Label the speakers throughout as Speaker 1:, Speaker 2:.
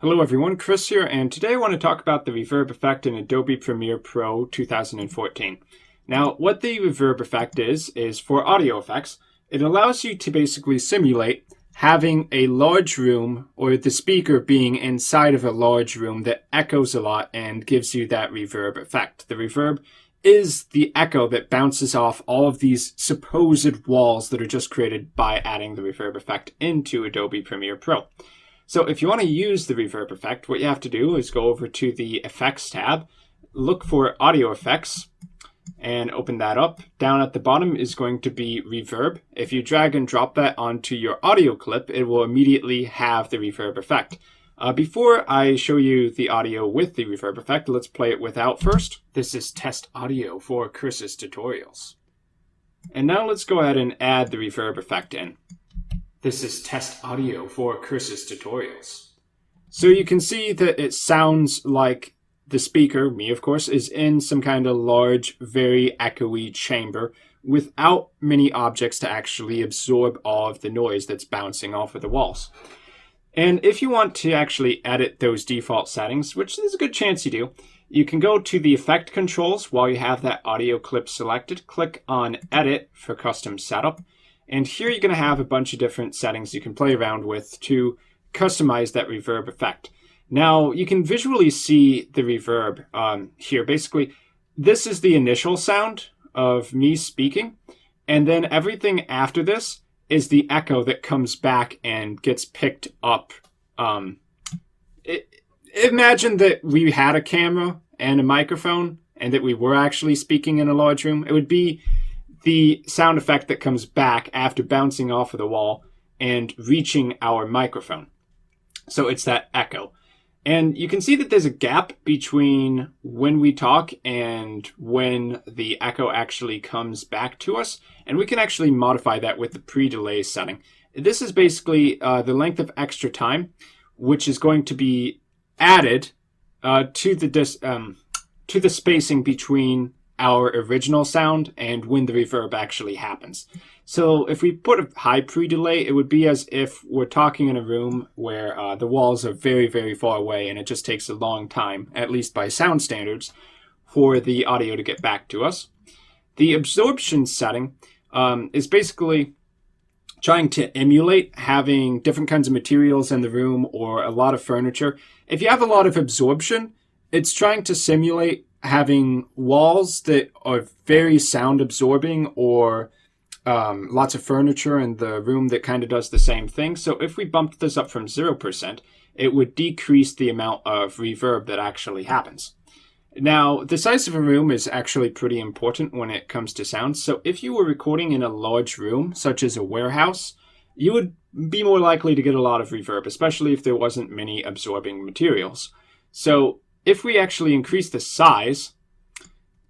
Speaker 1: Hello everyone, Chris here, and today I want to talk about the reverb effect in Adobe Premiere Pro 2014. Now, what the reverb effect is for audio effects, it allows you to basically simulate having a large room or the speaker being inside of a large room that echoes a lot and gives you that reverb effect. The reverb is the echo that bounces off all of these supposed walls that are just created by adding the reverb effect into Adobe Premiere Pro. So if you want to use the reverb effect, what you have to do is go over to the Effects tab, look for Audio Effects, and open that up. Down at the bottom is going to be Reverb. If you drag and drop that onto your audio clip, it will immediately have the reverb effect. Before I show you the audio with the reverb effect, let's play it without first. This is test audio for Chris's tutorials. And now let's go ahead and add the reverb effect in. This is test audio for Chris's tutorials. So you can see that it sounds like the speaker, me of course, is in some kind of large, very echoey chamber without many objects to actually absorb all of the noise that's bouncing off of the walls. And if you want to actually edit those default settings, which there's a good chance you do, you can go to the effect controls while you have that audio clip selected, click on Edit for custom setup. And here you're going to have a bunch of different settings you can play around with to customize that reverb effect. Now, you can visually see the reverb here. Basically, this is the initial sound of me speaking, and then everything after this is the echo that comes back and gets picked up. Imagine that we had a camera and a microphone, and that we were actually speaking in a large room. It would be the sound effect that comes back after bouncing off of the wall and reaching our microphone. So it's that echo. And you can see that there's a gap between when we talk and when the echo actually comes back to us. And we can actually modify that with the pre-delay setting. This is basically the length of extra time, which is going to be added to the spacing between our original sound and when the reverb actually happens. So if we put a high pre-delay, it would be as if we're talking in a room where the walls are very, very far away and it just takes a long time, at least by sound standards, for the audio to get back to us. The absorption setting is basically trying to emulate having different kinds of materials in the room or a lot of furniture. If you have a lot of absorption, it's trying to simulate having walls that are very sound absorbing or lots of furniture in the room that kind of does the same thing. So if we bumped this up from 0%, it would decrease the amount of reverb that actually happens. Now, the size of a room is actually pretty important when it comes to sound. So if you were recording in a large room, such as a warehouse, you would be more likely to get a lot of reverb, especially if there wasn't many absorbing materials. So if we actually increase the size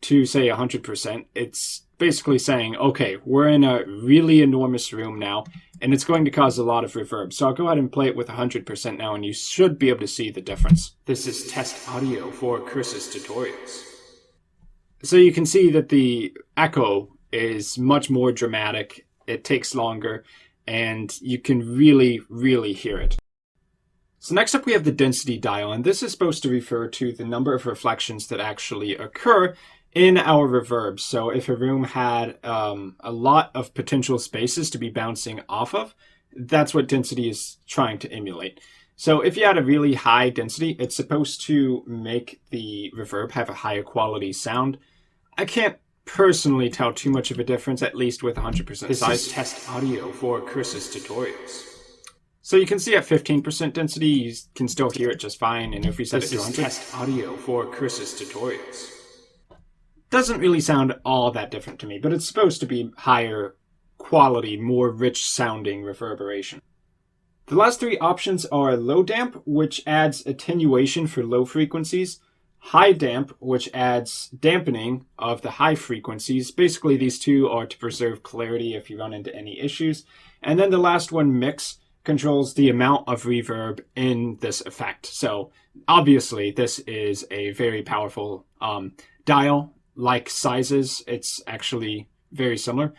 Speaker 1: to, say, 100%, it's basically saying, okay, we're in a really enormous room now, and it's going to cause a lot of reverb. So I'll go ahead and play it with 100% now, and you should be able to see the difference. This is test audio for Chris's tutorials. So you can see that the echo is much more dramatic, it takes longer, and you can really, really hear it. So next up we have the density dial, and this is supposed to refer to the number of reflections that actually occur in our reverb. So if a room had a lot of potential spaces to be bouncing off of, that's what density is trying to emulate. So if you had a really high density, it's supposed to make the reverb have a higher quality sound. I can't personally tell too much of a difference, at least with 100% size. This is test audio for Chris's tutorials. So you can see at 15% density, you can still hear it just fine. And if we set it to 100, test audio for Chris's tutorials. Doesn't really sound all that different to me, but it's supposed to be higher quality, more rich sounding reverberation. The last three options are low damp, which adds attenuation for low frequencies, high damp, which adds dampening of the high frequencies. Basically, these two are to preserve clarity if you run into any issues. And then the last one, mix, controls the amount of reverb in this effect. So obviously this is a very powerful dial. Like sizes, it's actually very similar.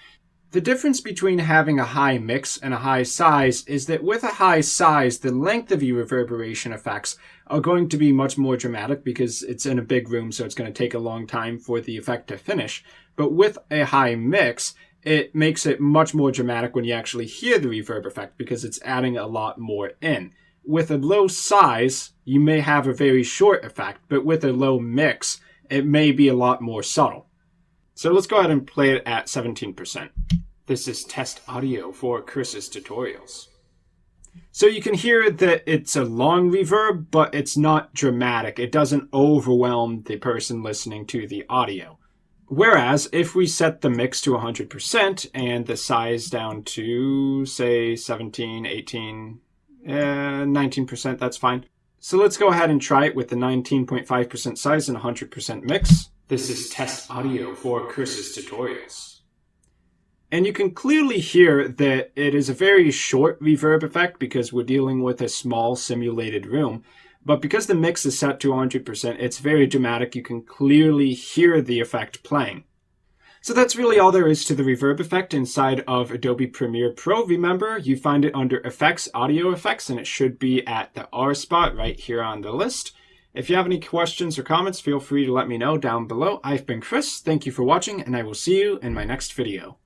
Speaker 1: The difference between having a high mix and a high size is that with a high size, the length of your reverberation effects are going to be much more dramatic because it's in a big room, so it's going to take a long time for the effect to finish. But with a high mix, it makes it much more dramatic when you actually hear the reverb effect because it's adding a lot more in. With a low size, you may have a very short effect, but with a low mix, it may be a lot more subtle. So let's go ahead and play it at 17%. This is test audio for Chris's tutorials. So you can hear that it's a long reverb, but it's not dramatic. It doesn't overwhelm the person listening to the audio. Whereas if we set the mix to 100% and the size down to, say, 17, 18, 19%, that's fine. So let's go ahead and try it with the 19.5% size and 100% mix. This is test audio for Chris's tutorials. And you can clearly hear that it is a very short reverb effect because we're dealing with a small simulated room. But because the mix is set to 100%, it's very dramatic. You can clearly hear the effect playing. So that's really all there is to the reverb effect inside of Adobe Premiere Pro. Remember, you find it under Effects, Audio Effects, and it should be at the R spot right here on the list. If you have any questions or comments, feel free to let me know down below. I've been Chris, thank you for watching, and I will see you in my next video.